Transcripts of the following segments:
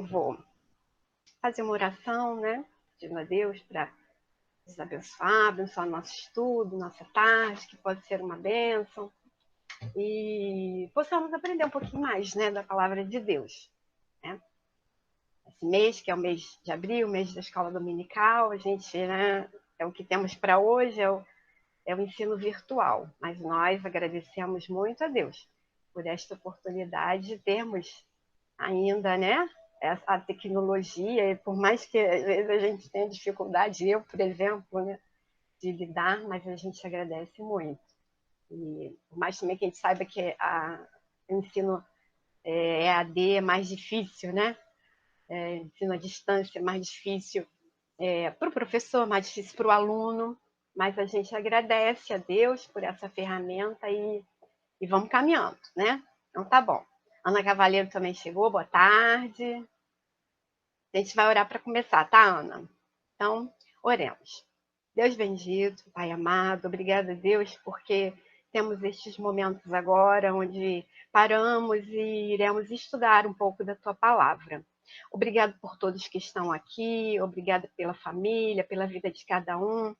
eu vou fazer uma oração, né? Pedindo a Deus para nos abençoar nosso estudo, nossa tarde, que pode ser uma bênção. E possamos aprender um pouquinho mais, né, da palavra de Deus. Né? Esse mês, que é o mês de abril, o mês da escola dominical, a gente, né, é o que temos para hoje, é o ensino virtual. Mas nós agradecemos muito a Deus por esta oportunidade de termos ainda, né, a tecnologia, e por mais que às vezes a gente tenha dificuldade, eu, por exemplo, né, de lidar, mas a gente agradece muito. E por mais também que a gente saiba que o ensino EAD é mais difícil, né? Ensino à distância é mais difícil para o professor, mais difícil para o aluno, mas a gente agradece a Deus por essa ferramenta e vamos caminhando, né? Então tá bom. Ana Cavaleiro também chegou, boa tarde. A gente vai orar para começar, tá, Ana? Então, oremos. Deus bendito, Pai amado, obrigada, Deus, porque temos estes momentos agora onde paramos e iremos estudar um pouco da Tua palavra. Obrigado por todos que estão aqui, obrigada pela família, pela vida de cada um,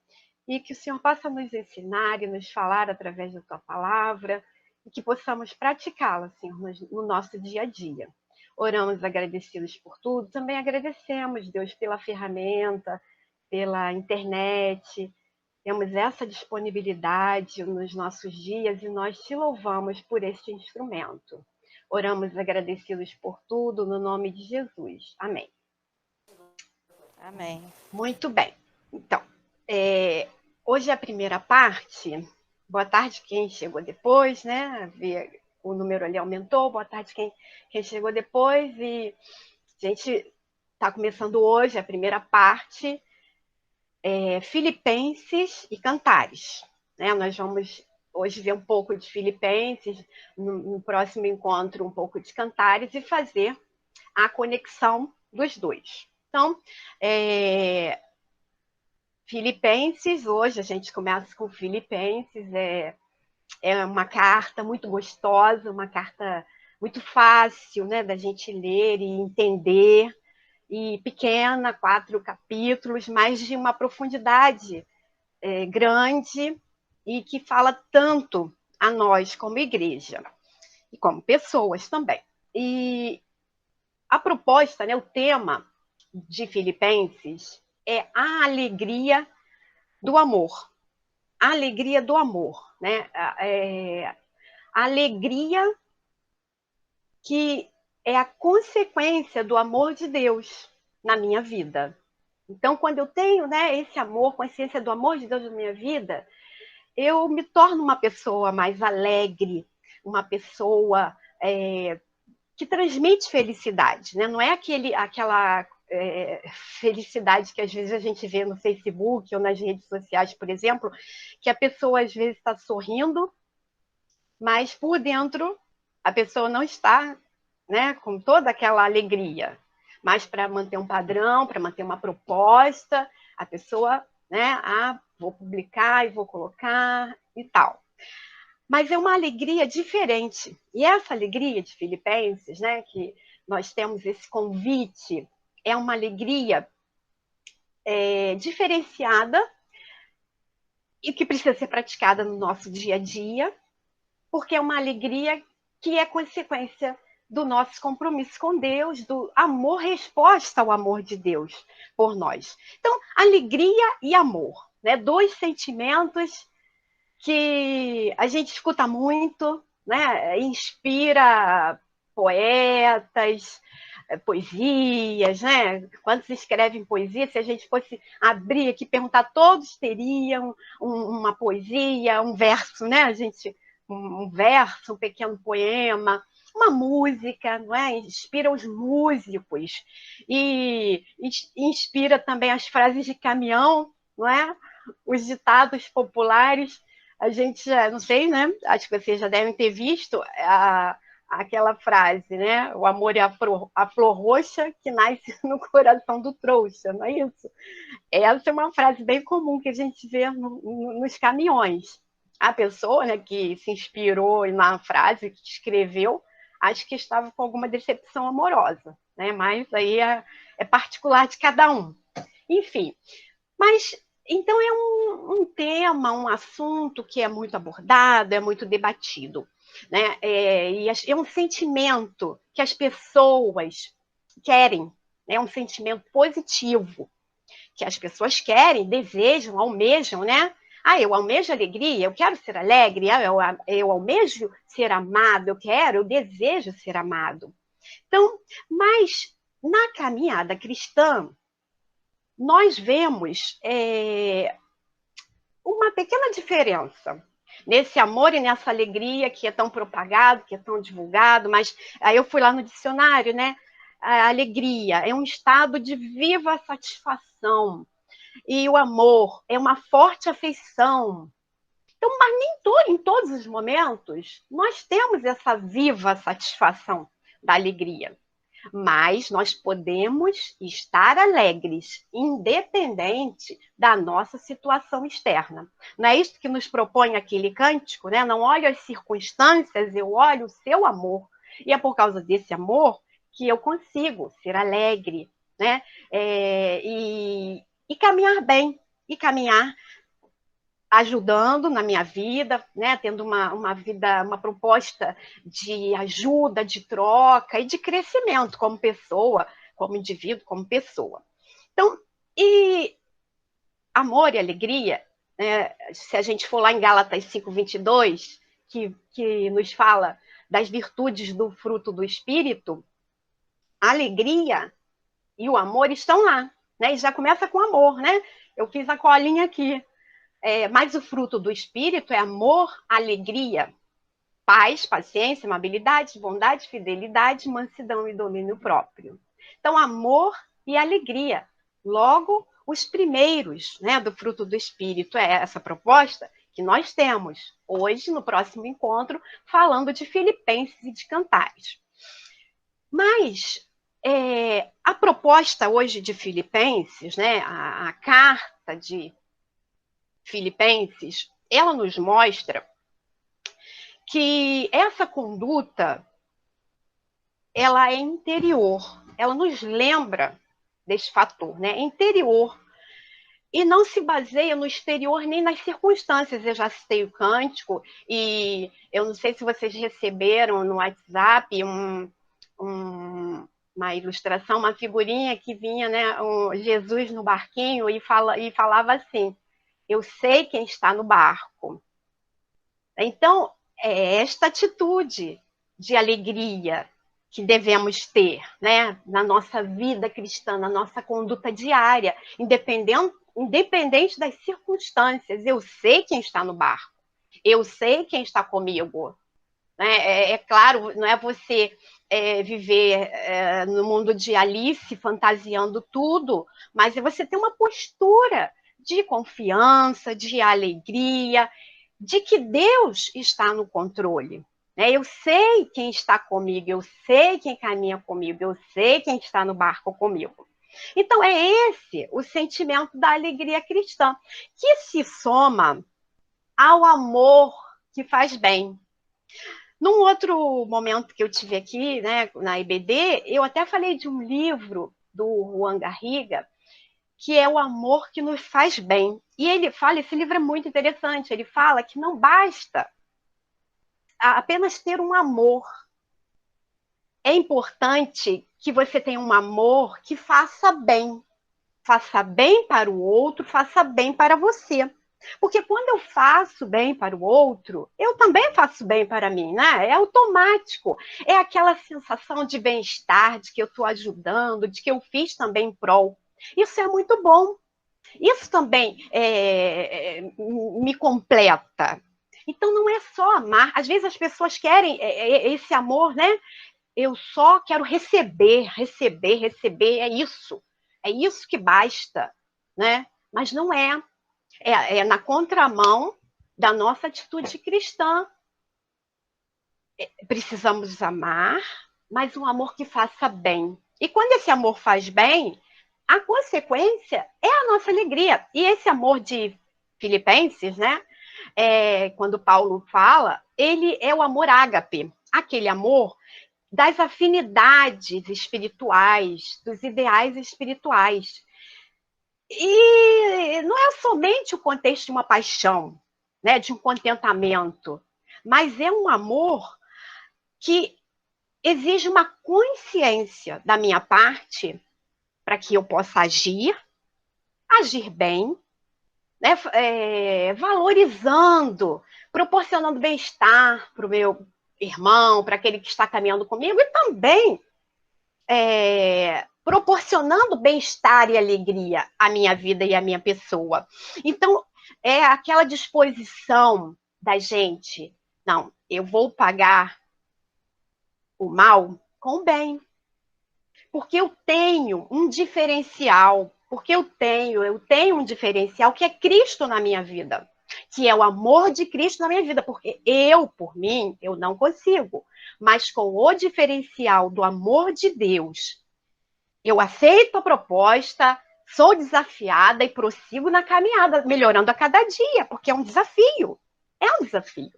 e que o Senhor possa nos ensinar e nos falar através da Tua palavra, e que possamos praticá-la, Senhor, no nosso dia a dia. Oramos agradecidos por tudo, também agradecemos, Deus, pela ferramenta, pela internet, temos essa disponibilidade nos nossos dias e nós te louvamos por este instrumento. Oramos agradecidos por tudo, no nome de Jesus. Amém. Amém. Muito bem. Então, hoje é a primeira parte. Boa tarde quem chegou depois, né? O número ali aumentou. Boa tarde quem chegou depois. E a gente está começando hoje a primeira parte, Filipenses e Cantares. Né? Nós vamos hoje ver um pouco de Filipenses, no próximo encontro um pouco de Cantares e fazer a conexão dos dois. Então, Filipenses, hoje a gente começa com Filipenses, é uma carta muito gostosa, uma carta muito fácil, né, da gente ler e entender, e pequena, 4 capítulos, mas de uma profundidade grande e que fala tanto a nós como igreja e como pessoas também. E a proposta, né, o tema de Filipenses é a alegria do amor. A alegria do amor, né? A alegria que é a consequência do amor de Deus na minha vida. Então, quando eu tenho, né, esse amor, consciência do amor de Deus na minha vida, eu me torno uma pessoa mais alegre, uma pessoa que transmite felicidade, né? Não é aquela felicidade que às vezes a gente vê no Facebook ou nas redes sociais, por exemplo, que a pessoa às vezes está sorrindo, mas por dentro a pessoa não está, né, com toda aquela alegria. Mas para manter um padrão, para manter uma proposta, a pessoa, né, vou publicar e vou colocar e tal. Mas é uma alegria diferente. E essa alegria de Filipenses, né, que nós temos esse convite, é uma alegria diferenciada e que precisa ser praticada no nosso dia a dia, porque é uma alegria que é consequência do nosso compromisso com Deus, do amor, resposta ao amor de Deus por nós. Então, alegria e amor, né? 2 sentimentos que a gente escuta muito, né? Inspira poetas, poesias, né? Quando se escreve em poesia, se a gente fosse abrir aqui e perguntar, todos teriam uma poesia, um verso, né? Um verso, um pequeno poema, uma música, não é? Inspira os músicos e inspira também as frases de caminhão, não é? Os ditados populares. A gente já, não sei, né? Acho que vocês já devem ter visto aquela frase, né? O amor é a flor roxa que nasce no coração do trouxa, não é isso? Essa é uma frase bem comum que a gente vê nos caminhões. A pessoa, né, que se inspirou na frase, que escreveu, acho que estava com alguma decepção amorosa, né? Mas aí é particular de cada um. Enfim, mas então é um tema, um assunto que é muito abordado, é muito debatido, né? E é um sentimento que as pessoas querem, é um sentimento positivo que as pessoas querem, desejam, almejam, né? Ah, eu almejo alegria, eu quero ser alegre, eu almejo ser amado, eu desejo ser amado. Então, mas na caminhada cristã, nós vemos uma pequena diferença nesse amor e nessa alegria que é tão propagado, que é tão divulgado, mas aí eu fui lá no dicionário, né? A alegria é um estado de viva satisfação, e o amor é uma forte afeição. Então, mas nem em todos os momentos nós temos essa viva satisfação da alegria. Mas nós podemos estar alegres, independente da nossa situação externa. Não é isso que nos propõe aquele cântico, né? Não olho as circunstâncias, eu olho o seu amor. E é por causa desse amor que eu consigo ser alegre, né? E caminhar bem, e caminhar ajudando na minha vida, né, tendo uma vida, uma proposta de ajuda, de troca e de crescimento como pessoa, como indivíduo, como pessoa. Então, e amor e alegria, né, se a gente for lá em Gálatas 5:22, que nos fala das virtudes do fruto do Espírito, a alegria e o amor estão lá, né? E já começa com amor, né? Eu fiz a colinha aqui. Mas o fruto do Espírito é amor, alegria, paz, paciência, amabilidade, bondade, fidelidade, mansidão e domínio próprio. Então, amor e alegria. Logo, os primeiros, né, do fruto do Espírito é essa proposta que nós temos hoje, no próximo encontro, falando de Filipenses e de Cantares. Mas a proposta hoje de Filipenses, né, a carta de Filipenses, ela nos mostra que essa conduta ela é interior, ela nos lembra desse fator, né? É interior, e não se baseia no exterior nem nas circunstâncias. Eu já citei o cântico, e eu não sei se vocês receberam no WhatsApp uma ilustração, uma figurinha que vinha, né, Jesus no barquinho e falava assim: eu sei quem está no barco. Então, é esta atitude de alegria que devemos ter, né, na nossa vida cristã, na nossa conduta diária, independente das circunstâncias. Eu sei quem está no barco, eu sei quem está comigo. Né? Claro, não é você viver no mundo de Alice, fantasiando tudo, mas é você ter uma postura de confiança, de alegria, de que Deus está no controle. Eu sei quem está comigo, eu sei quem caminha comigo, eu sei quem está no barco comigo. Então, é esse o sentimento da alegria cristã, que se soma ao amor que faz bem. Num outro momento que eu tive aqui, né, na IBD, eu até falei de um livro do Juan Garriga, que é O Amor que Nos Faz Bem. E ele fala, esse livro é muito interessante, ele fala que não basta apenas ter um amor. É importante que você tenha um amor que faça bem para o outro, faça bem para você. Porque quando eu faço bem para o outro, eu também faço bem para mim, né? É automático. É aquela sensação de bem-estar, de que eu estou ajudando, de que eu fiz também em prol. Isso é muito bom. Isso também me completa. Então, não é só amar. Às vezes as pessoas querem esse amor, né? Eu só quero receber, receber, receber. É isso que basta, né? Mas não é. É na contramão da nossa atitude cristã. Precisamos amar, mas um amor que faça bem. E quando esse amor faz bem, a consequência é a nossa alegria. E esse amor de Filipenses, né? Quando Paulo fala, ele é o amor ágape, aquele amor das afinidades espirituais, dos ideais espirituais. E não é somente o contexto de uma paixão, né, de um contentamento, mas é um amor que exige uma consciência da minha parte para que eu possa agir bem, né, valorizando, proporcionando bem-estar para o meu irmão, para aquele que está caminhando comigo, e também proporcionando bem-estar e alegria à minha vida e à minha pessoa. Então, é aquela disposição da gente, não, eu vou pagar o mal com o bem, porque eu tenho um diferencial, porque eu tenho um diferencial que é Cristo na minha vida, que é o amor de Cristo na minha vida, porque eu, por mim, eu não consigo, mas com o diferencial do amor de Deus, eu aceito a proposta, sou desafiada e prossigo na caminhada, melhorando a cada dia, porque é um desafio,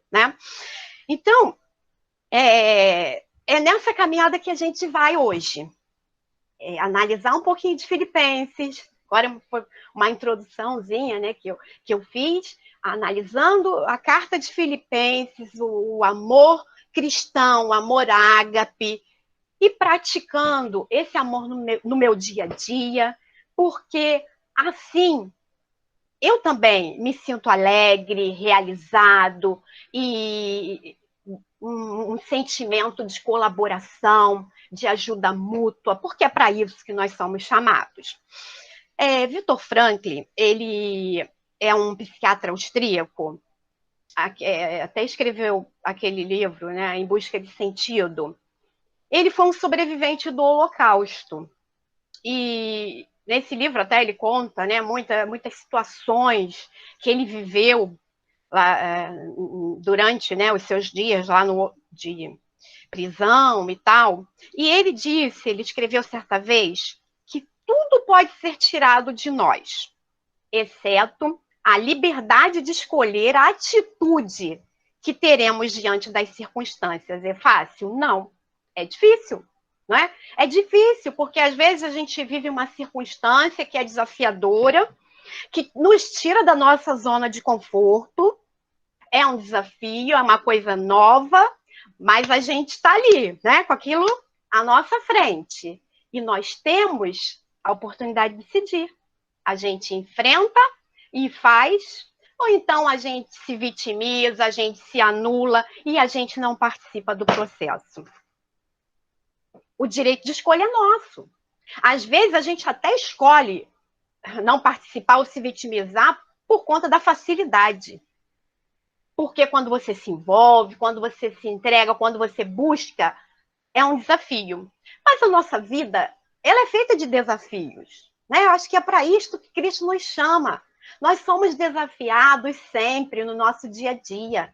né? Então, é nessa caminhada que a gente vai hoje. Analisar um pouquinho de Filipenses, agora foi uma introduçãozinha, né, que eu fiz, analisando a carta de Filipenses, o amor cristão, o amor ágape, e praticando esse amor no meu dia a dia, porque assim eu também me sinto alegre, realizado e um sentimento de colaboração, de ajuda mútua, porque é para isso que nós somos chamados. Viktor Frankl, ele é um psiquiatra austríaco, até escreveu aquele livro, né, Em Busca de Sentido. Ele foi um sobrevivente do Holocausto. E nesse livro até ele conta, né, muitas situações que ele viveu lá, durante, né, os seus dias lá de prisão e tal. E ele escreveu certa vez, que tudo pode ser tirado de nós, exceto a liberdade de escolher a atitude que teremos diante das circunstâncias. É fácil? Não. É difícil, não é? É difícil, porque às vezes a gente vive uma circunstância que é desafiadora, que nos tira da nossa zona de conforto, é um desafio, é uma coisa nova, mas a gente está ali, né, com aquilo à nossa frente. E nós temos a oportunidade de decidir. A gente enfrenta e faz, ou então a gente se vitimiza, a gente se anula e a gente não participa do processo. O direito de escolha é nosso. Às vezes a gente até escolhe não participar ou se vitimizar por conta da facilidade. Porque quando você se envolve, quando você se entrega, quando você busca, é um desafio. Mas a nossa vida, ela é feita de desafios, né? Eu acho que é para isto que Cristo nos chama. Nós somos desafiados sempre no nosso dia a dia.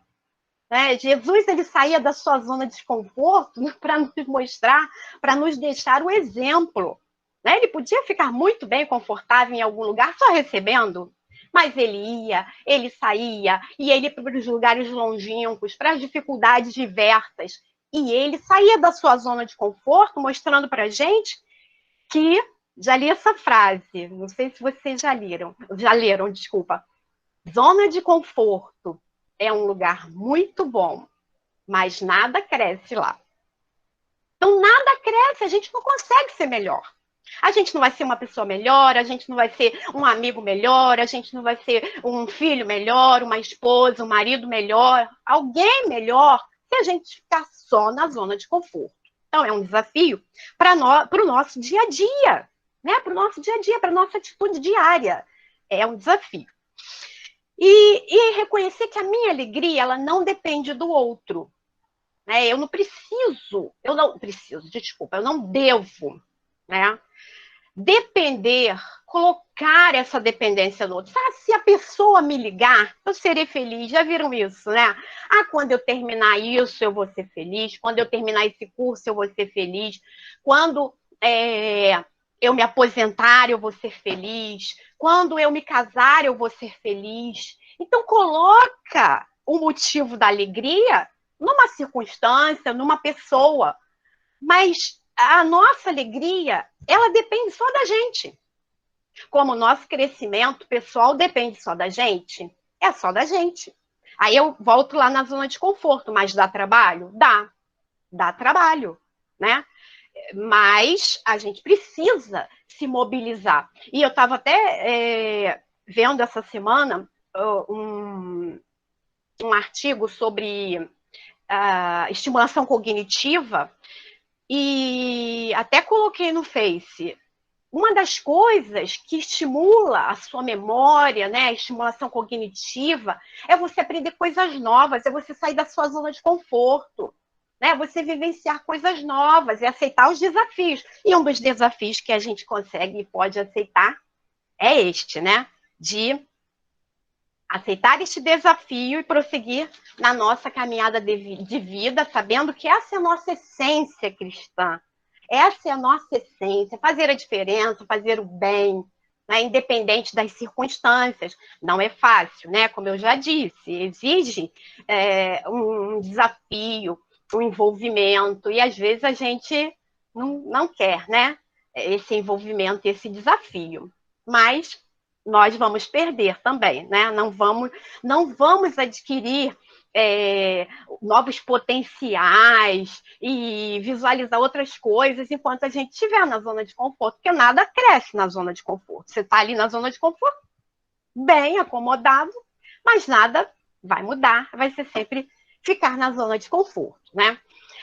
Né? Jesus, ele saía da sua zona de conforto para nos mostrar, para nos deixar o exemplo. Né? Ele podia ficar muito bem confortável em algum lugar só recebendo, mas ele ia, ele saía, e ele ia para os lugares longínquos, para as dificuldades diversas. E ele saía da sua zona de conforto, mostrando para a gente que, já li essa frase, não sei se vocês já leram, desculpa. Zona de conforto é um lugar muito bom, mas nada cresce lá. Então, nada cresce, a gente não consegue ser melhor. A gente não vai ser uma pessoa melhor, a gente não vai ser um amigo melhor, a gente não vai ser um filho melhor, uma esposa, um marido melhor, alguém melhor, se a gente ficar só na zona de conforto. Então, é um desafio para o nosso dia a dia, né? Para o nosso dia a dia, para a nossa atitude diária. É um desafio. E reconhecer que a minha alegria, ela não depende do outro. Né? Eu não devo, né? Depender, colocar essa dependência no outro. Sabe, se a pessoa me ligar, eu serei feliz. Já viram isso, né? Quando eu terminar isso, eu vou ser feliz. Quando eu terminar esse curso, eu vou ser feliz. Quando eu me aposentar, eu vou ser feliz. Quando eu me casar, eu vou ser feliz. Então, coloca o motivo da alegria numa circunstância, numa pessoa. Mas a nossa alegria, ela depende só da gente. Como o nosso crescimento pessoal depende só da gente, é só da gente. Aí eu volto lá na zona de conforto, mas dá trabalho? Dá trabalho, né? Mas a gente precisa se mobilizar. E eu estava até vendo essa semana um artigo sobre estimulação cognitiva e até coloquei no Face. Uma das coisas que estimula a sua memória, né, a estimulação cognitiva, é você aprender coisas novas, é você sair da sua zona de conforto, né, você vivenciar coisas novas e aceitar os desafios. E um dos desafios que a gente consegue e pode aceitar é este, né, de aceitar este desafio e prosseguir na nossa caminhada de vida, sabendo que essa é a nossa essência cristã. Essa é a nossa essência, fazer a diferença, fazer o bem, né, independente das circunstâncias. Não é fácil, né? Como eu já disse, exige um desafio, um envolvimento, e às vezes a gente não quer, né? Esse envolvimento, esse desafio. Mas nós vamos perder também, né? Não vamos adquirir novos potenciais e visualizar outras coisas enquanto a gente estiver na zona de conforto, porque nada cresce na zona de conforto. Você está ali na zona de conforto, bem acomodado, mas nada vai mudar, vai ser sempre ficar na zona de conforto, né?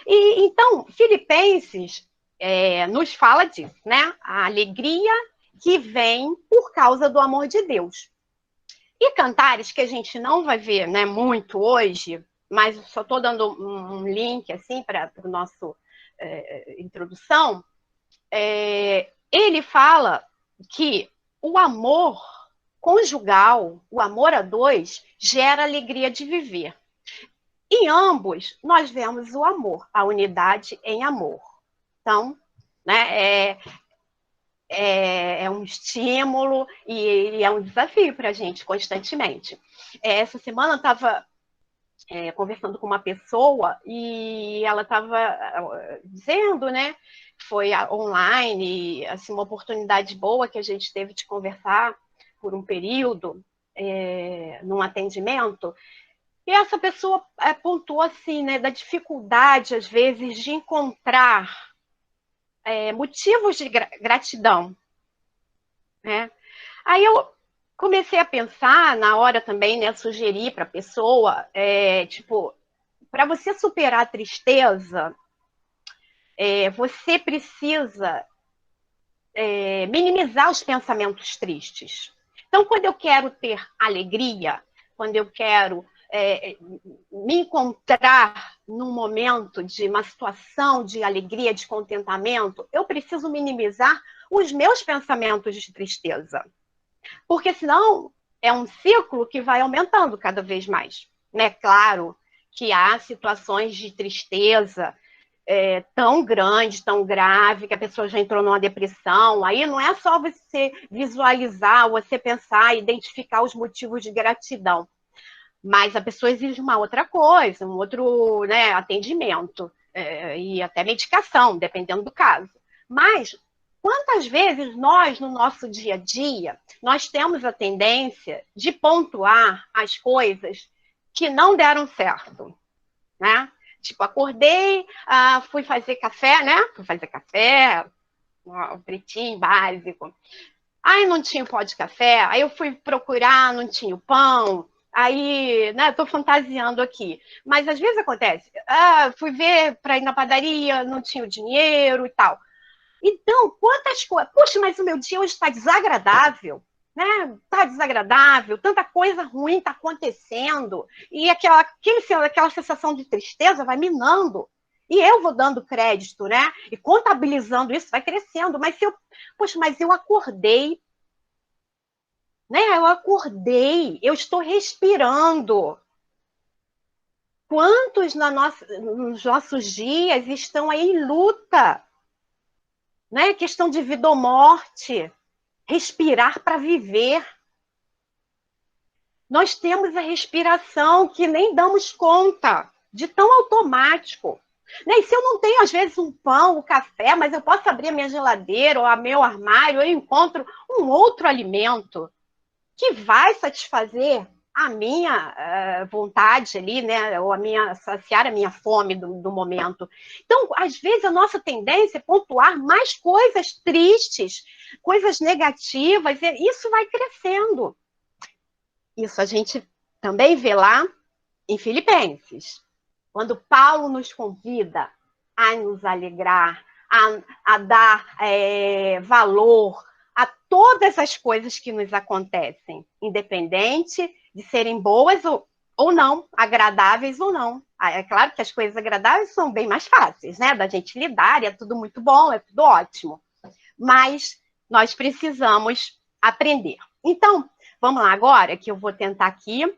E então, Filipenses nos fala disso, né? A alegria que vem por causa do amor de Deus. E cantares que a gente não vai ver, né, muito hoje, mas só estou dando um link assim para o nosso introdução. Ele fala que o amor conjugal, o amor a dois, gera alegria de viver. Em ambos, nós vemos o amor, a unidade em amor. Então, né, é um estímulo e é um desafio para a gente constantemente. Essa semana eu estava conversando com uma pessoa e ela estava dizendo, né, foi online, assim, uma oportunidade boa que a gente teve de conversar por um período num atendimento. E essa pessoa pontuou assim, né, da dificuldade às vezes de encontrar motivos de gratidão, né? Aí eu comecei a pensar na hora também, né, sugerir para a pessoa, tipo, para você superar a tristeza, você precisa minimizar os pensamentos tristes. Então, quando eu quero ter alegria, quando eu quero me encontrar num momento de uma situação de alegria, de contentamento, eu preciso minimizar os meus pensamentos de tristeza. Porque senão é um ciclo que vai aumentando cada vez mais. Né? Claro que há situações de tristeza tão grande, tão grave, que a pessoa já entrou numa depressão. Aí não é só você visualizar, você pensar, identificar os motivos de gratidão. Mas a pessoa exige uma outra coisa, um outro, né, atendimento e até medicação, dependendo do caso. Mas quantas vezes nós, no nosso dia a dia, nós temos a tendência de pontuar as coisas que não deram certo, né? Tipo, acordei, fui fazer café, né? Fui fazer café, um pretinho básico. Aí não tinha o pó de café, aí eu fui procurar, não tinha o pão. Aí, né, tô fantasiando aqui. Mas às vezes acontece, fui ver para ir na padaria, não tinha o dinheiro e tal. Então, quantas coisas. Poxa, mas o meu dia hoje está desagradável, né? Está desagradável, tanta coisa ruim está acontecendo, e aquela sensação de tristeza vai minando. E eu vou dando crédito, né? E contabilizando isso, vai crescendo. Mas eu acordei, né? Eu acordei, eu estou respirando. Quantos nos nossos dias estão aí em luta? Né? Questão de vida ou morte, respirar para viver. Nós temos a respiração que nem damos conta, de tão automático. Né? E se eu não tenho, às vezes, um pão, um café, mas eu posso abrir a minha geladeira ou a meu armário, eu encontro um outro alimento que vai satisfazer a minha vontade ali, né? Ou saciar a minha fome do momento. Então, às vezes, a nossa tendência é pontuar mais coisas tristes, coisas negativas, e isso vai crescendo. Isso a gente também vê lá em Filipenses. Quando Paulo nos convida a nos alegrar, a dar valor a todas as coisas que nos acontecem, independente de serem boas ou não, agradáveis ou não. É claro que as coisas agradáveis são bem mais fáceis, né, da gente lidar, e é tudo muito bom, é tudo ótimo. Mas nós precisamos aprender. Então, vamos lá agora, que eu vou tentar aqui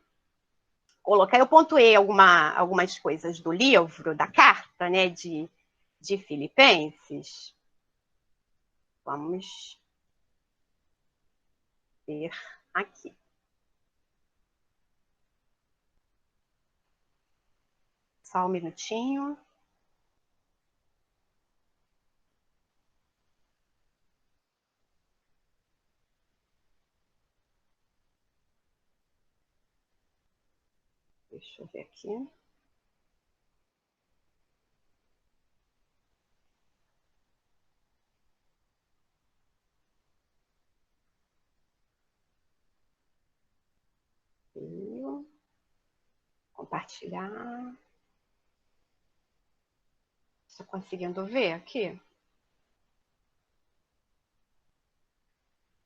colocar. Eu pontuei algumas coisas do livro, da carta, né, de Filipenses. Vamos ver aqui. Só um minutinho. Deixa eu ver aqui. Compartilhar. Estou conseguindo ver aqui?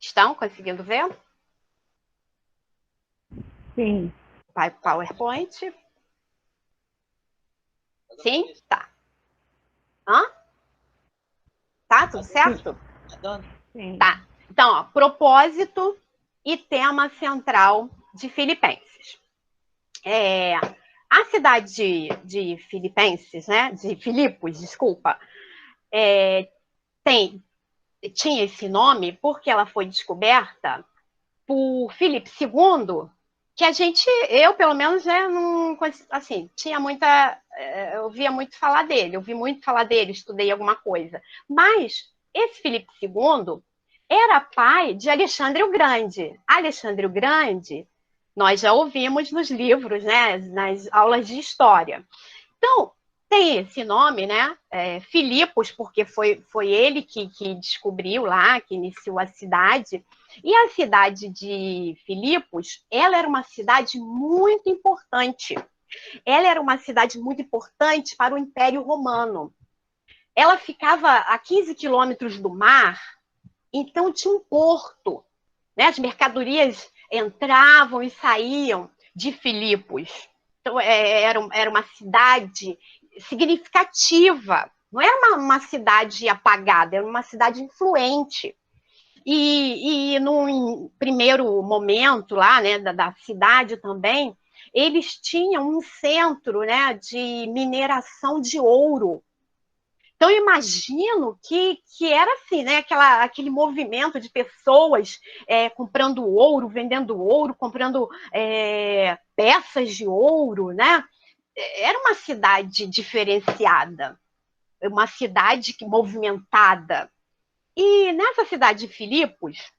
Estão conseguindo ver? Sim. PowerPoint. Sim? Tá. Hã? Tá, tudo certo? Sim. Tá. Então, ó, propósito e tema central de Filipenses. A cidade de Filipenses, né? De Filipos, desculpa, tinha esse nome porque ela foi descoberta por Filipe II, que eu pelo menos, né, não, assim, tinha muita, eu via muito falar dele, eu vi muito falar dele, estudei alguma coisa. Mas esse Filipe II era pai de Alexandre o Grande. Alexandre o Grande, nós já ouvimos nos livros, né, nas aulas de história. Então, tem esse nome, né? Filipos, porque foi ele que descobriu lá, que iniciou a cidade. E a cidade de Filipos, ela era uma cidade muito importante. Ela era uma cidade muito importante para o Império Romano. Ela ficava a 15 quilômetros do mar, então tinha um porto, né? As mercadorias entravam e saíam de Filipos. Então, era uma cidade significativa. Não era uma cidade apagada, era uma cidade influente. E no primeiro momento lá, né, da cidade também, eles tinham um centro, né, de mineração de ouro. Então, eu imagino que era assim, né? Aquele movimento de pessoas comprando ouro, vendendo ouro, comprando peças de ouro, né? Era uma cidade diferenciada, uma cidade movimentada. E nessa cidade de Filipos,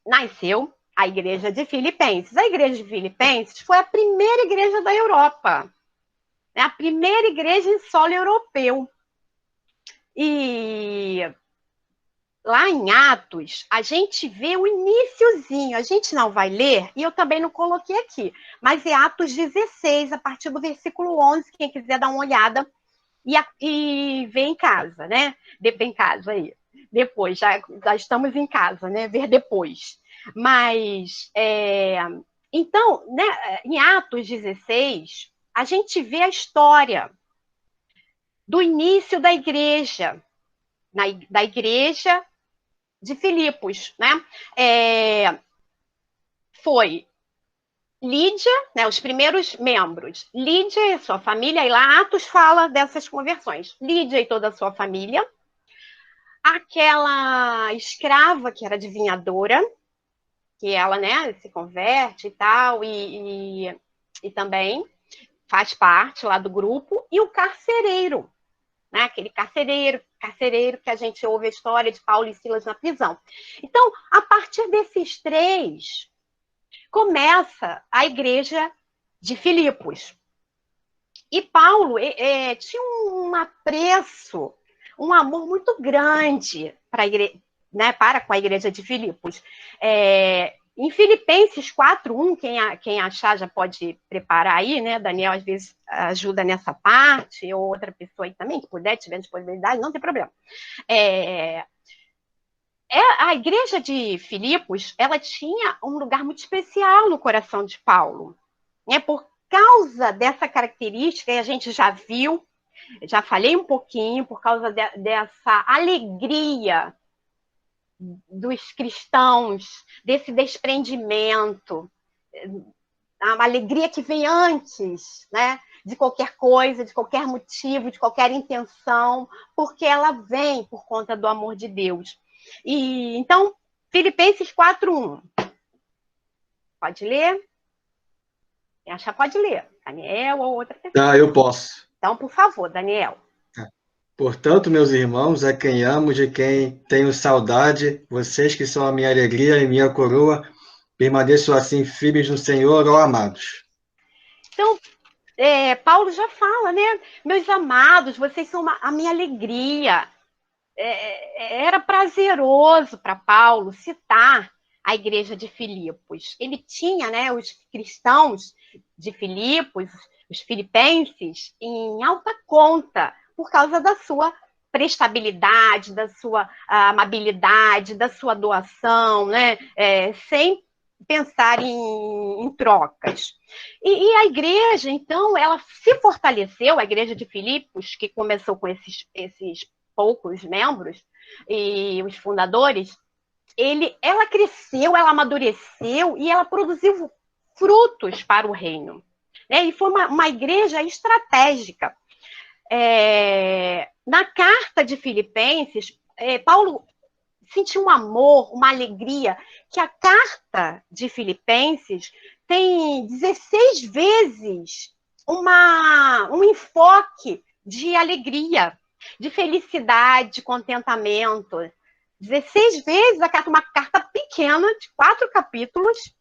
nasceu a igreja de Filipenses. A igreja de Filipenses foi a primeira igreja da Europa, né? A primeira igreja em solo europeu. E lá em Atos, a gente vê o iniciozinho, a gente não vai ler, e eu também não coloquei aqui, mas é Atos 16, a partir do versículo 11, quem quiser dar uma olhada e ver em casa, né? Ver em casa aí. Depois, já estamos em casa, né? Ver depois. Mas, então, né, em Atos 16, a gente vê a história do início da igreja, da igreja de Filipos, né? Foi Lídia, né, os primeiros membros, Lídia e sua família, e lá Atos fala dessas conversões. Lídia e toda a sua família, aquela escrava que era adivinhadora, que ela, né, se converte e tal, e também faz parte lá do grupo, e o carcereiro, né? Aquele carcereiro que a gente ouve a história de Paulo e Silas na prisão. Então, a partir desses três, começa a igreja de Filipos. E Paulo tinha um apreço, um amor muito grande para com a igreja de Filipos. Em Filipenses 4:1, quem achar já pode preparar aí, né? Daniel às vezes ajuda nessa parte, ou outra pessoa aí também, que puder, tiver disponibilidade, não tem problema. A igreja de Filipos, ela tinha um lugar muito especial no coração de Paulo, né? Por causa dessa característica, e a gente já viu, já falei um pouquinho, por causa dessa alegria dos cristãos, desse desprendimento, uma alegria que vem antes, né, de qualquer coisa, de qualquer motivo, de qualquer intenção, porque ela vem por conta do amor de Deus. E então, Filipenses 4:1. Pode ler? Quem achar pode ler. Daniel ou outra pessoa. Eu posso. Então, por favor, Daniel. Portanto, meus irmãos, a quem amo, de quem tenho saudade, vocês que são a minha alegria e minha coroa, permaneçam assim firmes no Senhor, ó amados. Então, Paulo já fala, né? Meus amados, vocês são a minha alegria. Era prazeroso para Paulo citar a igreja de Filipos. Ele tinha, né, os cristãos de Filipos, os filipenses, em alta conta, por causa da sua prestabilidade, da sua amabilidade, da sua doação, né? Sem pensar em trocas. E a igreja, então, ela se fortaleceu, a igreja de Filipos, que começou com esses poucos membros, e os fundadores, ela cresceu, ela amadureceu e ela produziu frutos para o reino. E foi uma igreja estratégica. Na carta de Filipenses, Paulo sentiu um amor, uma alegria, que a carta de Filipenses tem 16 vezes um enfoque de alegria, de felicidade, de contentamento. 16 vezes, uma carta pequena, de 4 capítulos,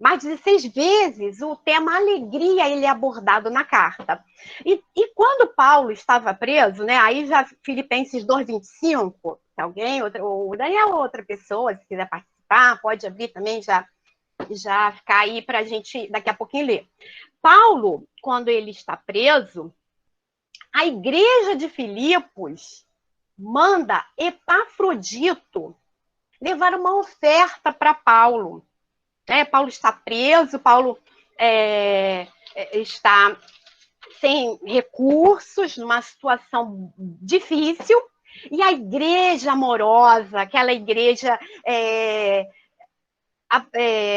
mas 16 vezes o tema alegria ele é abordado na carta. E quando Paulo estava preso, né, aí já Filipenses 2:25, se alguém, o Daniel ou outra pessoa, se quiser participar, pode abrir também, já ficar aí para a gente daqui a pouquinho ler. Paulo, quando ele está preso, a igreja de Filipos manda Epafrodito levar uma oferta para Paulo. Paulo está preso, Paulo está sem recursos, numa situação difícil, e a igreja amorosa, aquela igreja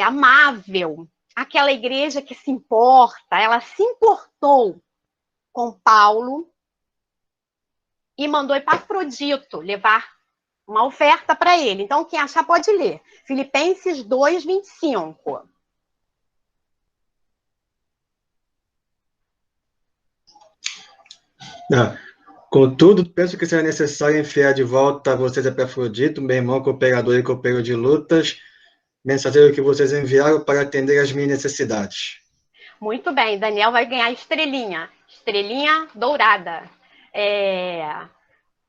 amável, aquela igreja que se importa, ela se importou com Paulo e mandou Epafrodito levar uma oferta para ele. Então, quem achar pode ler. Filipenses 2:25. Contudo, penso que será necessário enviar de volta a vocês Epafrodito, meu irmão cooperador e companheiro de lutas, mensageiro que vocês enviaram para atender às minhas necessidades. Muito bem, Daniel vai ganhar estrelinha dourada.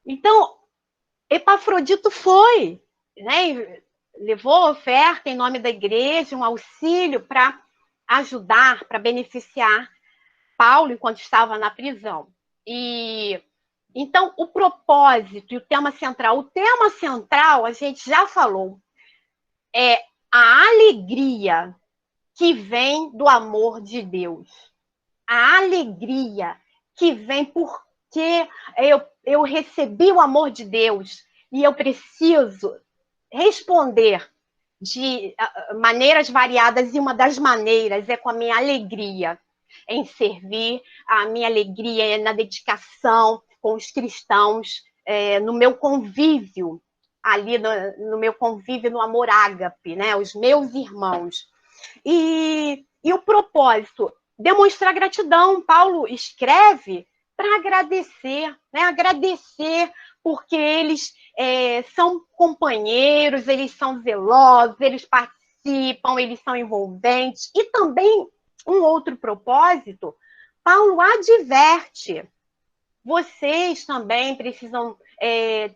Então, Epafrodito foi, né? Levou oferta em nome da igreja, um auxílio para ajudar, para beneficiar Paulo enquanto estava na prisão. E então o propósito e o tema central a gente já falou, é a alegria que vem do amor de Deus. A alegria que vem porque eu recebi o amor de Deus e eu preciso responder de maneiras variadas, e uma das maneiras é com a minha alegria em servir, a minha alegria é na dedicação com os cristãos, no meu convívio, ali no meu convívio no amor ágape, né? Os meus irmãos. E o propósito demonstrar gratidão. Paulo escreve para agradecer, né? Agradecer porque eles são companheiros, eles são zelosos, eles participam, eles são envolventes. E também, um outro propósito, Paulo adverte, vocês também precisam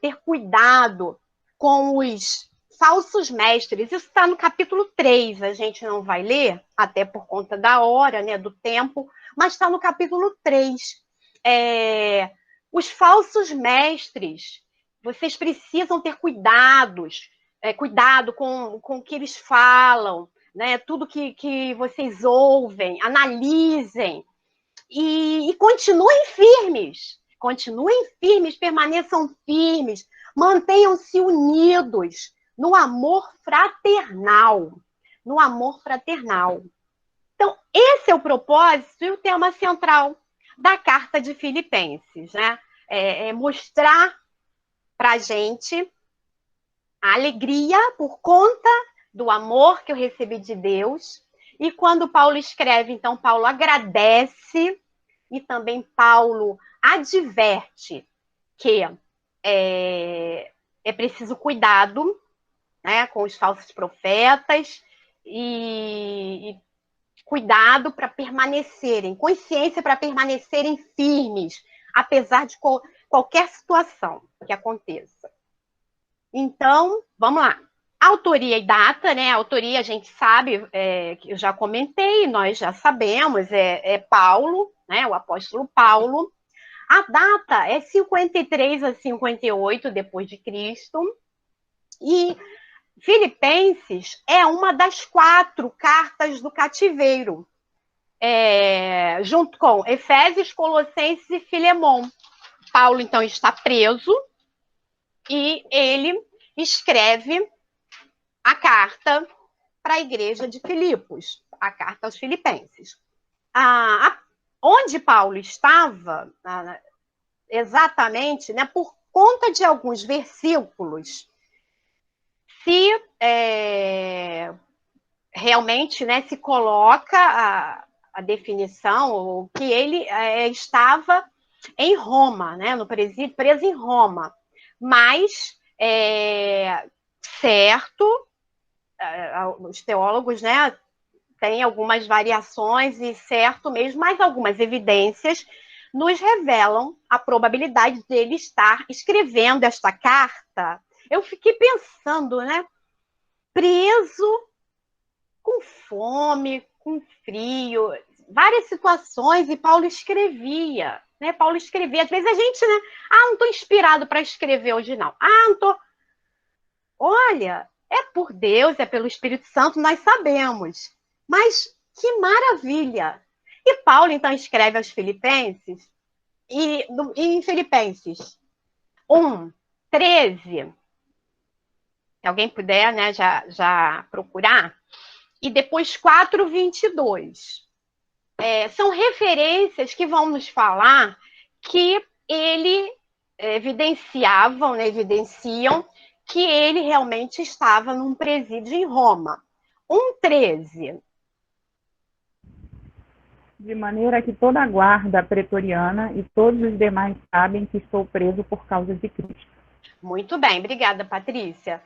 ter cuidado com os falsos mestres. Isso está no capítulo 3, a gente não vai ler, até por conta da hora, né, do tempo, mas está no capítulo 3. Os falsos mestres, vocês precisam ter cuidado com o que eles falam, né, tudo que vocês ouvem, analisem, e continuem firmes, permaneçam firmes, mantenham-se unidos no amor fraternal. No amor fraternal. Então, esse é o propósito e o tema central da carta de Filipenses, né? Mostrar para a gente a alegria por conta do amor que eu recebi de Deus. E quando Paulo escreve, então, Paulo agradece e também Paulo adverte que é preciso cuidado, né, com os falsos profetas e cuidado para permanecerem, consciência para permanecerem firmes, apesar de qualquer situação que aconteça. Então, vamos lá. Autoria e data, né? Autoria a gente sabe, que eu já comentei, nós já sabemos, é Paulo, né? O apóstolo Paulo. A data é 53 a 58 depois de Cristo. E Filipenses é uma das 4 cartas do cativeiro, junto com Efésios, Colossenses e Filemon. Paulo, então, está preso e ele escreve a carta para a igreja de Filipos, a carta aos Filipenses. Onde Paulo estava, exatamente, né, por conta de alguns versículos, se realmente, né, se coloca a definição, ou que ele estava em Roma, né, no presídio, preso em Roma. Mas, certo, os teólogos, né, têm algumas variações e certo mesmo, mas algumas evidências nos revelam a probabilidade dele estar escrevendo esta carta. Eu fiquei pensando, né, preso, com fome, com frio, várias situações, e Paulo escrevia, né? Paulo escrevia. Às vezes a gente, né? Não estou inspirado para escrever hoje, não. Não estou. Olha, é por Deus, é pelo Espírito Santo, nós sabemos. Mas que maravilha! E Paulo, então, escreve aos Filipenses, e em Filipenses 1:13, se alguém puder, né, já procurar, e depois 4:22. São referências que vão nos falar que ele evidenciam que ele realmente estava num presídio em Roma. 1:13. De maneira que toda a guarda pretoriana e todos os demais sabem que estou preso por causa de Cristo. Muito bem, obrigada, Patrícia.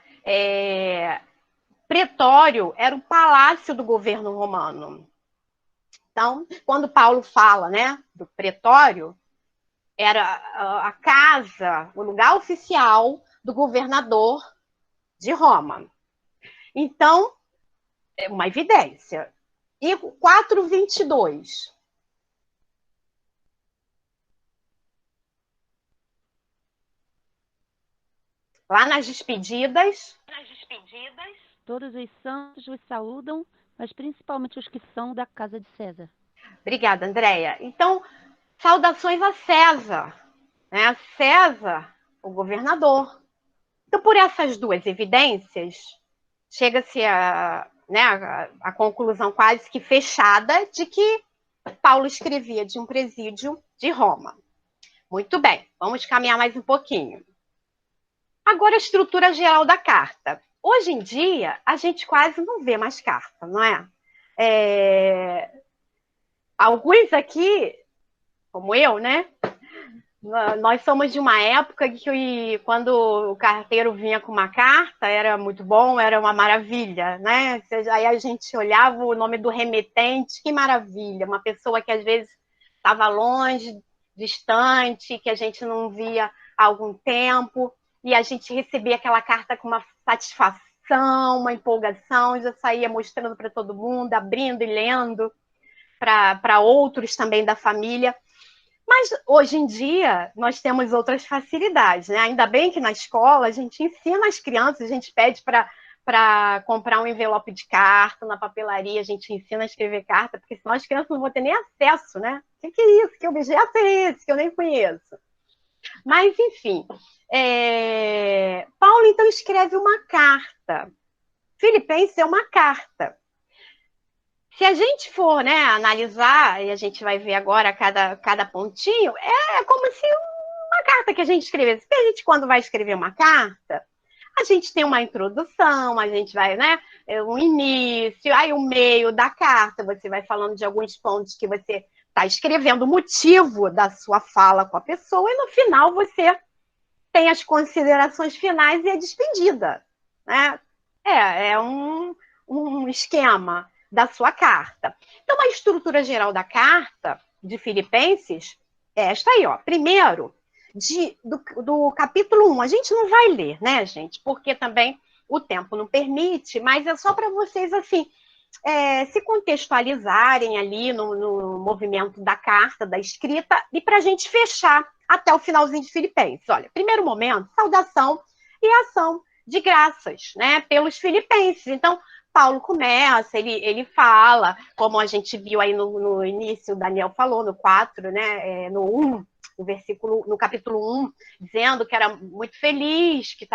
Pretório era o palácio do governo romano. Então, quando Paulo fala, né, do pretório, era a casa, o lugar oficial do governador de Roma. Então, é uma evidência. E 4:22. Lá nas despedidas. Todos os santos os saúdam, mas principalmente os que são da casa de César. Obrigada, Andréia. Então, saudações a César, né? César, o governador. Então, por essas duas evidências, chega-se a conclusão quase que fechada de que Paulo escrevia de um presídio de Roma. Muito bem, vamos caminhar mais um pouquinho. Agora, a estrutura geral da carta. Hoje em dia, a gente quase não vê mais carta, não é? alguns aqui, como eu, né? Nós somos de uma época que quando o carteiro vinha com uma carta, era muito bom, era uma maravilha, né? Aí a gente olhava o nome do remetente, que maravilha, uma pessoa que às vezes estava longe, distante, que a gente não via há algum tempo, e a gente recebia aquela carta com uma satisfação, uma empolgação, já saía mostrando para todo mundo, abrindo e lendo para outros também da família. Mas hoje em dia nós temos outras facilidades, né? Ainda bem que na escola a gente ensina as crianças, a gente pede para comprar um envelope de carta na papelaria, a gente ensina a escrever carta, porque senão as crianças não vão ter nem acesso, né? O que é isso? Que objeto é esse que eu nem conheço? Mas, enfim, Paulo então escreve uma carta. Filipenses é uma carta. Se a gente for, né, analisar, e a gente vai ver agora cada pontinho, é como se uma carta que a gente escrevesse. Porque a gente, quando vai escrever uma carta, a gente tem uma introdução, a gente vai, né, um início, aí o meio da carta, você vai falando de alguns pontos que você está escrevendo, o motivo da sua fala com a pessoa, e no final você tem as considerações finais e a despedida, né? É um esquema da sua carta. Então, a estrutura geral da carta de Filipenses é esta aí, ó. Primeiro, do capítulo 1. A gente não vai ler, né, gente? Porque também o tempo não permite, mas é só para vocês, assim, se contextualizarem ali no movimento da carta, da escrita, e para a gente fechar até o finalzinho de Filipenses. Olha, primeiro momento, saudação e ação de graças, né, pelos filipenses. Então, Paulo começa, ele fala, como a gente viu aí no início, o Daniel falou, no 4, né, no 1, no capítulo 1, dizendo que era muito feliz, que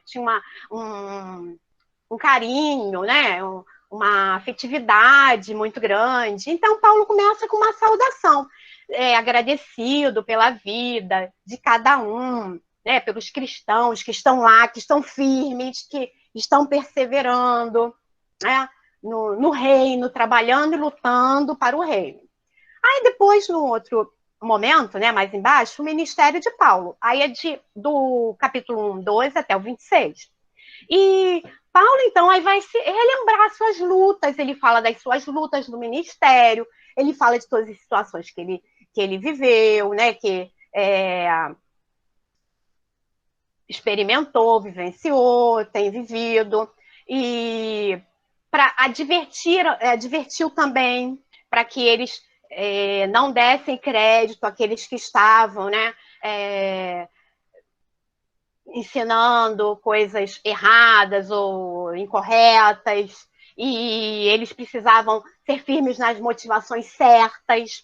tinha um carinho, né, uma afetividade muito grande. Então, Paulo começa com uma saudação, agradecido pela vida de cada um, né, pelos cristãos que estão lá, que estão firmes, que estão perseverando, né, no reino, trabalhando e lutando para o reino. Aí depois, no outro momento, né, mais embaixo, o ministério de Paulo. Aí é do capítulo 1, 12 até o 26. E Paulo, então, aí vai se relembrar suas lutas, ele fala das suas lutas no ministério, ele fala de todas as situações que ele viveu, né, que experimentou, vivenciou, tem vivido, e advertiu também para que eles não dessem crédito àqueles que estavam, né, ensinando coisas erradas ou incorretas, e eles precisavam ser firmes nas motivações certas.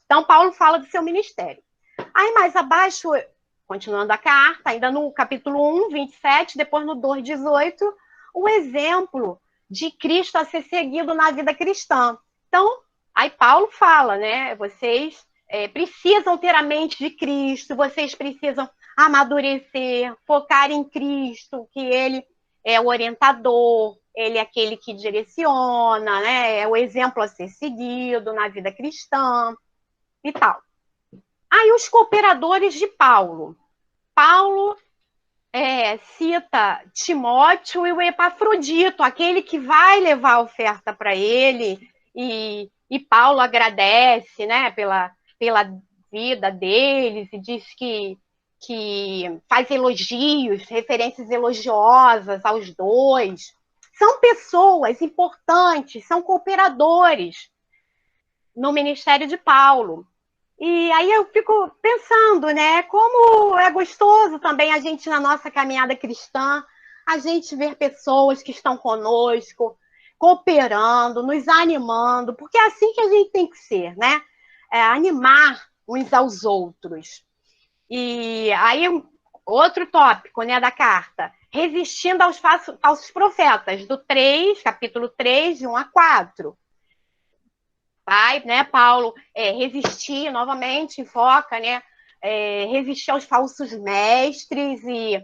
Então, Paulo fala do seu ministério. Aí, mais abaixo, continuando a carta, ainda no capítulo 1, 27, depois no 2, 18, o exemplo de Cristo a ser seguido na vida cristã. Então, aí Paulo fala, né? Vocês precisam ter a mente de Cristo, vocês precisam amadurecer, focar em Cristo, que ele é o orientador, ele é aquele que direciona, né? É o exemplo a ser seguido na vida cristã e tal. Aí os cooperadores de Paulo. Paulo cita Timóteo e o Epafrodito, aquele que vai levar a oferta para ele, e Paulo agradece, né, pela vida deles, e diz que faz elogios, referências elogiosas aos dois. São pessoas importantes, são cooperadores no ministério de Paulo. E aí eu fico pensando, né, como é gostoso também a gente, na nossa caminhada cristã, a gente ver pessoas que estão conosco, cooperando, nos animando, porque é assim que a gente tem que ser, né? Animar uns aos outros. E aí, outro tópico, né, da carta, resistindo aos falsos profetas, do 3, capítulo 3, de 1 a 4. Vai, né, Paulo, resistir, novamente, foca, né, resistir aos falsos mestres e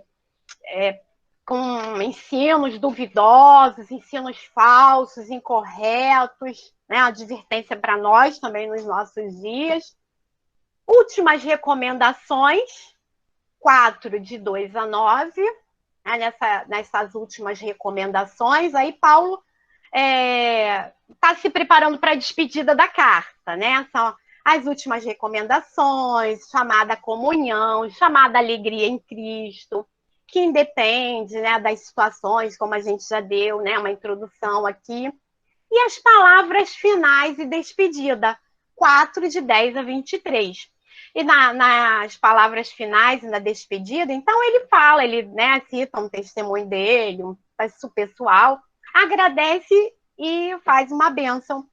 com ensinos duvidosos, ensinos falsos, incorretos, né? Advertência para nós também nos nossos dias. Últimas recomendações, 4, de 2 a 9, né? Nessas últimas recomendações, aí Paulo está se preparando para a despedida da carta, né? São as últimas recomendações, chamada comunhão, chamada alegria em Cristo, que independe, né, das situações, como a gente já deu, né, uma introdução aqui, e as palavras finais e despedida, 4, de 10 a 23. E nas palavras finais e na despedida, então ele fala, ele, né, cita um testemunho dele, um texto pessoal, agradece e faz uma bênção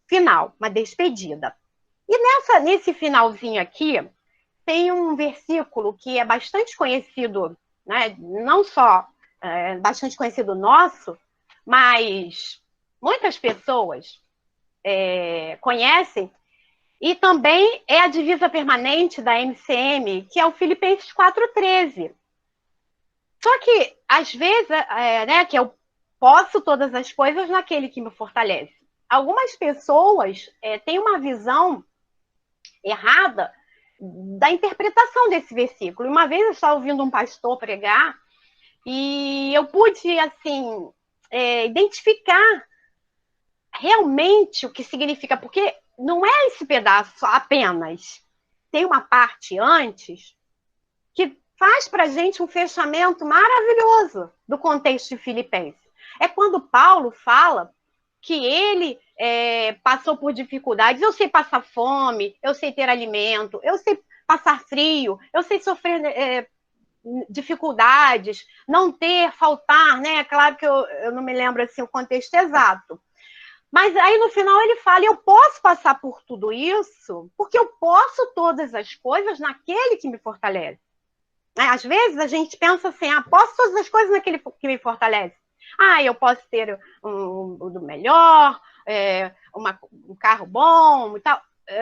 final, uma despedida. E nesse finalzinho aqui, tem um versículo que é bastante conhecido, né? Não só bastante conhecido nosso, mas muitas pessoas conhecem, e também é a divisa permanente da MCM, que é o Filipenses 4,13. Só que, às vezes, né, que eu posso todas as coisas naquele que me fortalece. Algumas pessoas têm uma visão errada da interpretação desse versículo. Uma vez eu estava ouvindo um pastor pregar e eu pude, assim, identificar realmente o que significa, porque não é esse pedaço apenas. Tem uma parte antes que faz para a gente um fechamento maravilhoso do contexto de Filipenses. É quando Paulo fala que ele passou por dificuldades. Eu sei passar fome, eu sei ter alimento, eu sei passar frio, eu sei sofrer dificuldades, não ter, faltar, né? Claro que eu não me lembro assim, o contexto exato. Mas aí no final ele fala, eu posso passar por tudo isso, porque eu posso todas as coisas naquele que me fortalece. Às vezes a gente pensa assim, posso todas as coisas naquele que me fortalece. Eu posso ter do melhor, um carro bom e tal,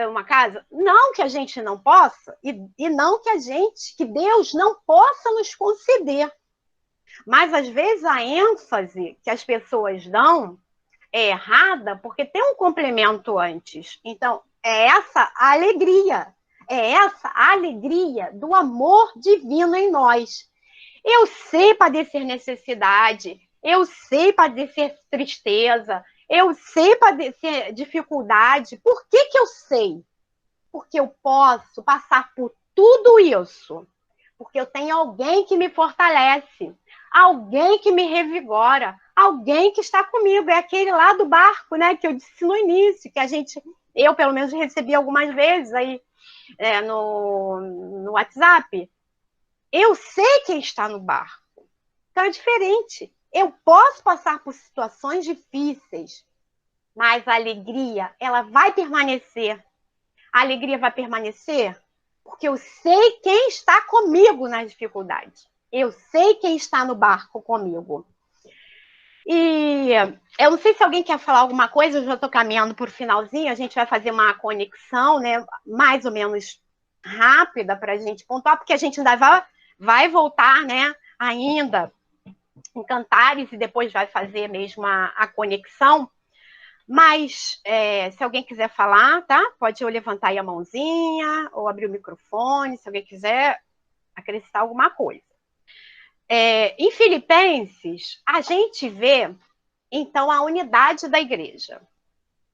uma casa. Não que a gente não possa, e não que Deus não possa nos conceder. Mas às vezes a ênfase que as pessoas dão é errada, porque tem um complemento antes. Então, é essa a alegria. É essa a alegria do amor divino em nós. Eu sei padecer necessidade, eu sei padecer tristeza, eu sei padecer dificuldade. Por que eu sei? Porque eu posso passar por tudo isso. Porque eu tenho alguém que me fortalece, alguém que me revigora, alguém que está comigo. É aquele lá do barco, né, que eu disse no início, que eu pelo menos recebi algumas vezes aí no WhatsApp. Eu sei quem está no barco. Então é diferente. Eu posso passar por situações difíceis, mas a alegria, ela vai permanecer. A alegria vai permanecer porque eu sei quem está comigo nas dificuldades. Eu sei quem está no barco comigo. E eu não sei se alguém quer falar alguma coisa, eu já estou caminhando por finalzinho, a gente vai fazer uma conexão, né, mais ou menos rápida para a gente pontuar, porque a gente ainda vai voltar, né, ainda em Cantares e depois vai fazer mesmo a conexão. Mas se alguém quiser falar, tá? Pode levantar aí a mãozinha ou abrir o microfone, se alguém quiser acrescentar alguma coisa. Em Filipenses, a gente vê, então, a unidade da igreja.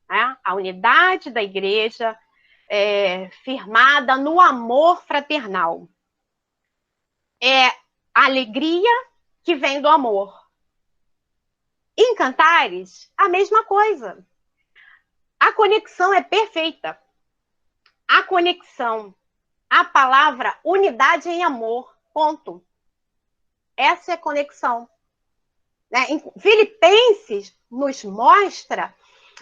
Né? A unidade da igreja firmada no amor fraternal. É a alegria que vem do amor. Em Cantares, a mesma coisa. A conexão é perfeita. A conexão, a palavra unidade em amor, ponto. Essa é a conexão. Em Filipenses nos mostra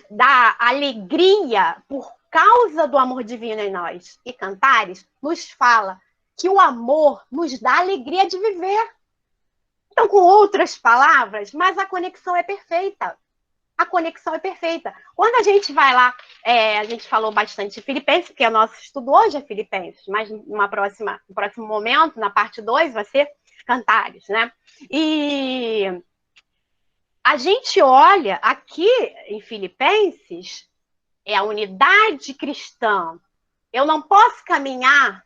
da alegria por causa do amor divino em nós. E Cantares nos fala que o amor nos dá alegria de viver. Então, com outras palavras, mas a conexão é perfeita. A conexão é perfeita. Quando a gente vai lá, a gente falou bastante de Filipenses, porque o nosso estudo hoje é Filipenses, mas no próximo momento, na parte 2, vai ser Cantares, né? E a gente olha aqui em Filipenses, é a unidade cristã. Eu não posso caminhar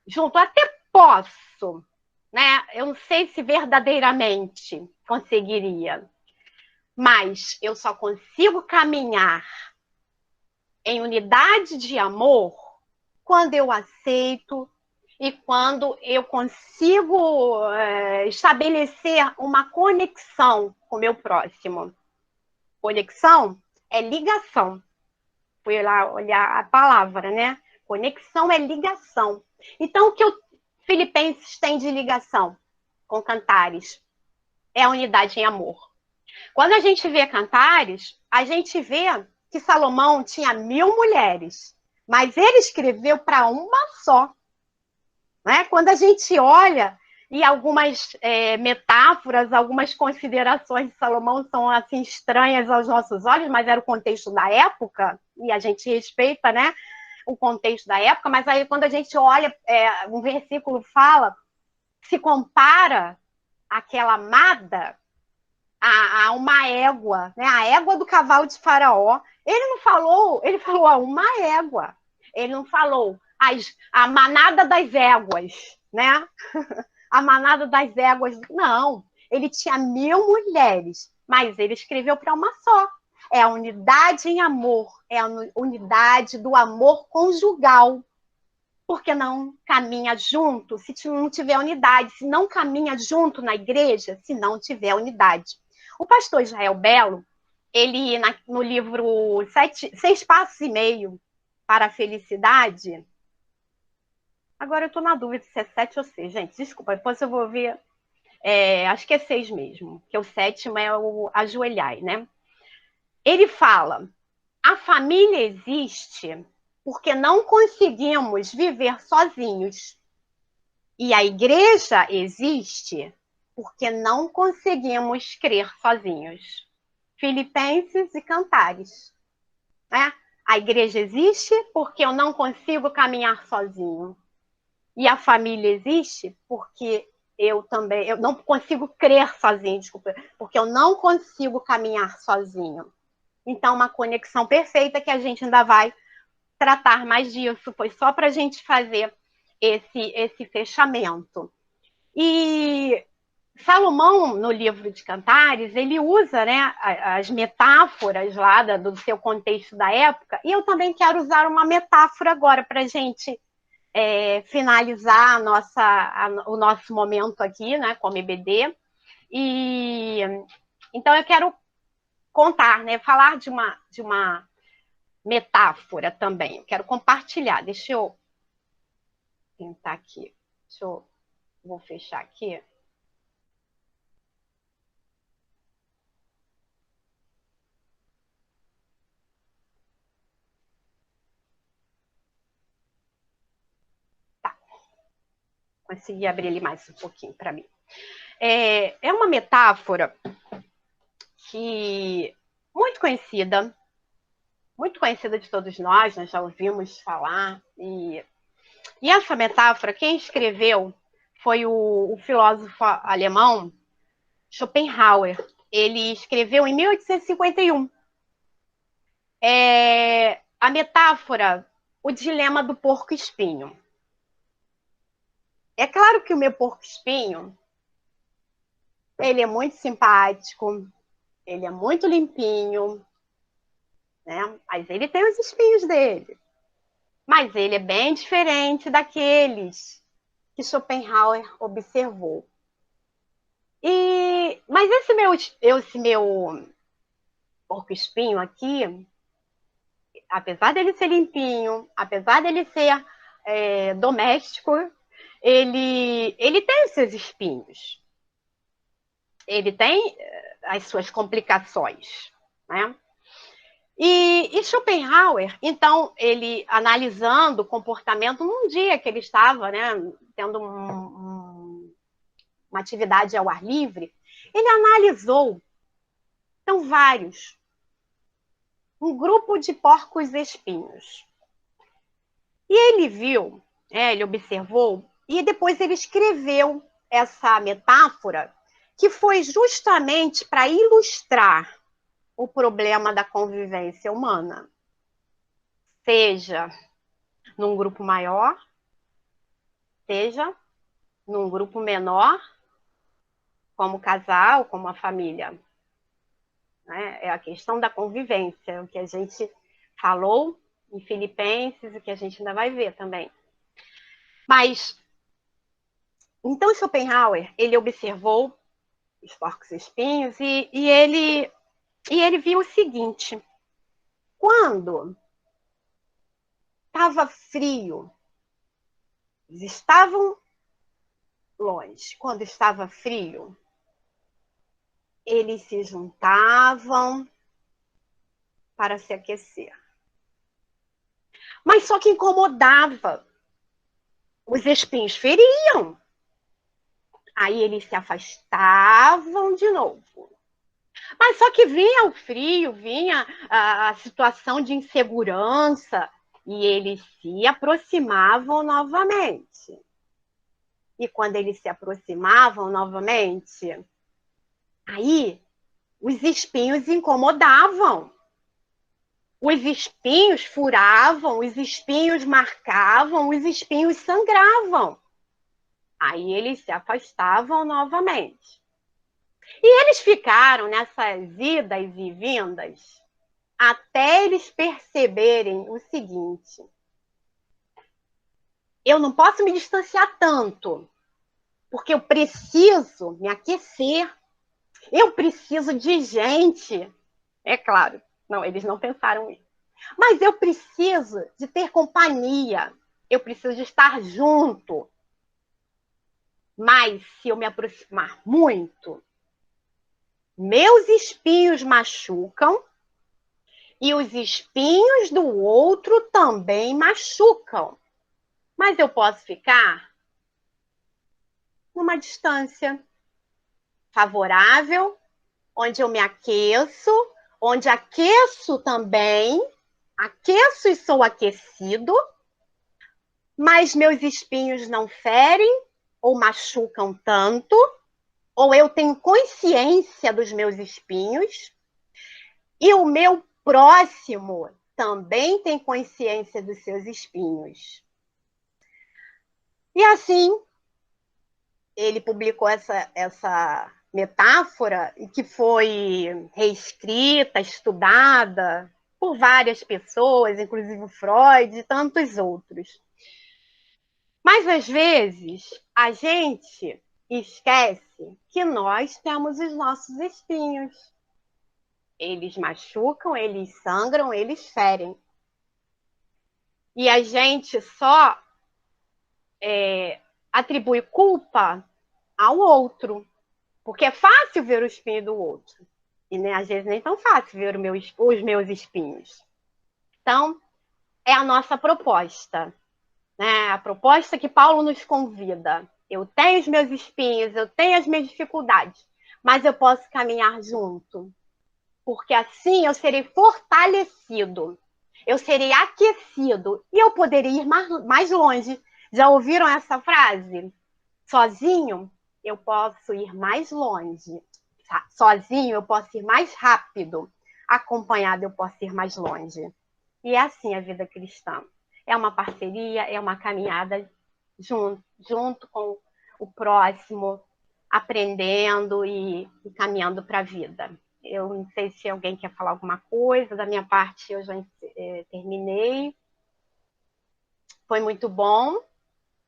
junto, até posso, né? Eu não sei se verdadeiramente conseguiria, mas eu só consigo caminhar em unidade de amor quando eu aceito e quando eu consigo estabelecer uma conexão com o meu próximo. Conexão é ligação. Fui lá olhar a palavra, né? Conexão é ligação. Então, o que o Filipenses tem de ligação com Cantares é a unidade em amor. Quando a gente vê Cantares, a gente vê que Salomão tinha 1000 mulheres, mas ele escreveu para uma só. Né? Quando a gente olha, e algumas metáforas, algumas considerações de Salomão são assim estranhas aos nossos olhos, mas era o contexto da época, e a gente respeita, né, o contexto da época, mas aí quando a gente olha, um versículo fala, se compara aquela amada a uma égua, né? A égua do cavalo de Faraó. Ele não falou, ele falou a uma égua. Ele não falou a manada das éguas, né? A manada das éguas. Não, ele tinha 1000 mulheres, mas ele escreveu para uma só. É a unidade em amor, é a unidade do amor conjugal. Porque não caminha junto se não tiver unidade, se não caminha junto na igreja, se não tiver unidade. O pastor Israel Belo, ele, no livro 6 Passos e Meio para a Felicidade, agora eu estou na dúvida se é 7 ou 6, gente, desculpa, depois eu vou ver, acho que é 6 mesmo, que o 7º é o ajoelhai, né? Ele fala, a família existe porque não conseguimos viver sozinhos. E a igreja existe porque não conseguimos crer sozinhos. Filipenses e Cantares. Né? A igreja existe porque eu não consigo caminhar sozinho. E a família existe porque eu não consigo crer sozinho, desculpa, porque eu não consigo caminhar sozinho. Então, uma conexão perfeita que a gente ainda vai tratar mais disso, foi só para a gente fazer esse fechamento. E Salomão, no livro de Cantares, ele usa, né, as metáforas lá do seu contexto da época, e eu também quero usar uma metáfora agora para a gente finalizar o nosso momento aqui, né, como EBD. E então eu quero contar, né, falar de uma metáfora também. Eu quero compartilhar. Deixa eu tentar aqui. Vou fechar aqui. Tá. Consegui abrir ele mais um pouquinho para mim. É uma metáfora que muito conhecida de todos nós já ouvimos falar. E essa metáfora, quem escreveu foi o filósofo alemão Schopenhauer. Ele escreveu em 1851. A metáfora, o dilema do porco-espinho. É claro que o meu porco-espinho, ele é muito simpático, ele é muito limpinho, né? Mas ele tem os espinhos dele. Mas ele é bem diferente daqueles que Schopenhauer observou. Mas esse meu porco-espinho aqui, apesar dele ser limpinho, apesar dele ser doméstico, ele tem os seus espinhos. Ele tem as suas complicações, né? E Schopenhauer, então, ele analisando o comportamento num dia que ele estava, né, tendo uma atividade ao ar livre, ele analisou, então, um grupo de porcos espinhos. E ele viu, ele observou, e depois ele escreveu essa metáfora, que foi justamente para ilustrar o problema da convivência humana, seja num grupo maior, seja num grupo menor, como casal, como a família. É a questão da convivência, o que a gente falou em Filipenses, o que a gente ainda vai ver também. Mas, então Schopenhauer, ele observou os porcos espinhos e ele viu o seguinte: quando estava frio, eles estavam longe. Quando estava frio, eles se juntavam para se aquecer. Mas só que incomodava. Os espinhos feriam. Aí eles se afastavam de novo. Mas só que vinha o frio, vinha a situação de insegurança e eles se aproximavam novamente. E quando eles se aproximavam novamente, aí os espinhos incomodavam. Os espinhos furavam, os espinhos marcavam, os espinhos sangravam. Aí eles se afastavam novamente. E eles ficaram nessas idas e vindas até eles perceberem o seguinte: eu não posso me distanciar tanto, porque eu preciso me aquecer. Eu preciso de gente. É claro, não, eles não pensaram isso. Mas eu preciso de ter companhia. Eu preciso de estar junto. Mas se eu me aproximar muito, meus espinhos machucam e os espinhos do outro também machucam. Mas eu posso ficar numa distância favorável, onde eu me aqueço, onde aqueço também, aqueço e sou aquecido, mas meus espinhos não ferem ou machucam tanto, ou eu tenho consciência dos meus espinhos, e o meu próximo também tem consciência dos seus espinhos. E assim, ele publicou essa metáfora que foi reescrita, estudada por várias pessoas, inclusive Freud e tantos outros. Mas, às vezes, a gente esquece que nós temos os nossos espinhos. Eles machucam, eles sangram, eles ferem. E a gente só atribui culpa ao outro. Porque é fácil ver o espinho do outro. E né, às vezes nem tão fácil ver os meus espinhos. Então, é a nossa proposta. Né? A proposta que Paulo nos convida. Eu tenho os meus espinhos, eu tenho as minhas dificuldades, mas eu posso caminhar junto. Porque assim eu serei fortalecido, eu serei aquecido e eu poderia ir mais longe. Já ouviram essa frase? Sozinho, eu posso ir mais longe. Sozinho, eu posso ir mais rápido. Acompanhado, eu posso ir mais longe. E é assim a vida cristã. É uma parceria, é uma caminhada junto com o próximo, aprendendo e caminhando para a vida. Eu não sei se alguém quer falar alguma coisa. Da minha parte, eu já terminei. Foi muito bom.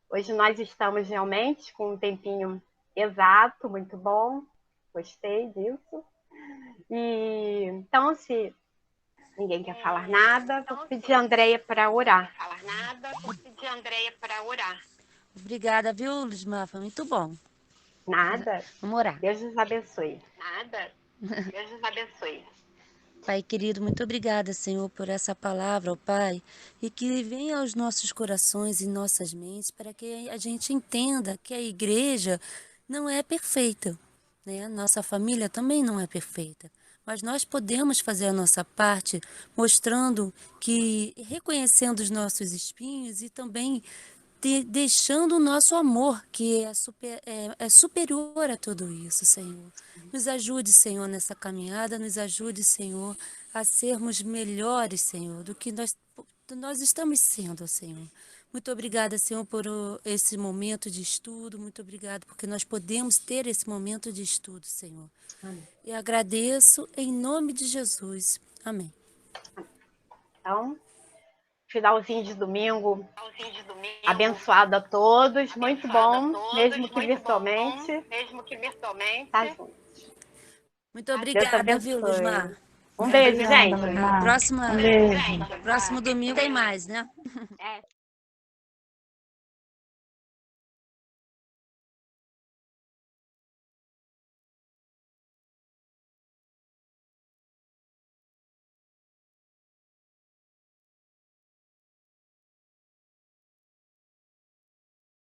Hoje nós estamos realmente com um tempinho exato, muito bom. Gostei disso. E então, se ninguém quer falar nada, vou pedir a Andréia para orar. Obrigada, viu, Lismar? Foi muito bom. Nada. Vamos orar. Deus nos abençoe. Pai querido, muito obrigada, Senhor, por essa palavra, ó Pai, e que venha aos nossos corações e nossas mentes para que a gente entenda que a igreja não é perfeita, né? A nossa família também não é perfeita, mas nós podemos fazer a nossa parte mostrando que, reconhecendo os nossos espinhos e também deixando o nosso amor, que é superior a tudo isso, Senhor. Nos ajude, Senhor, nessa caminhada, nos ajude, Senhor, a sermos melhores, Senhor, do que nós estamos sendo, Senhor. Muito obrigada, Senhor, por esse momento de estudo. Muito obrigada porque nós podemos ter esse momento de estudo, Senhor. Amém. E agradeço em nome de Jesus. Amém. Então, finalzinho de domingo abençoado a todos, muito bom, mesmo que virtualmente. Tá junto. Muito Deus obrigada, abençoe. viu, Luzmar? Um beijo, Obrigada, gente. Luzmar. Um beijo. Próximo domingo tem mais, né? É.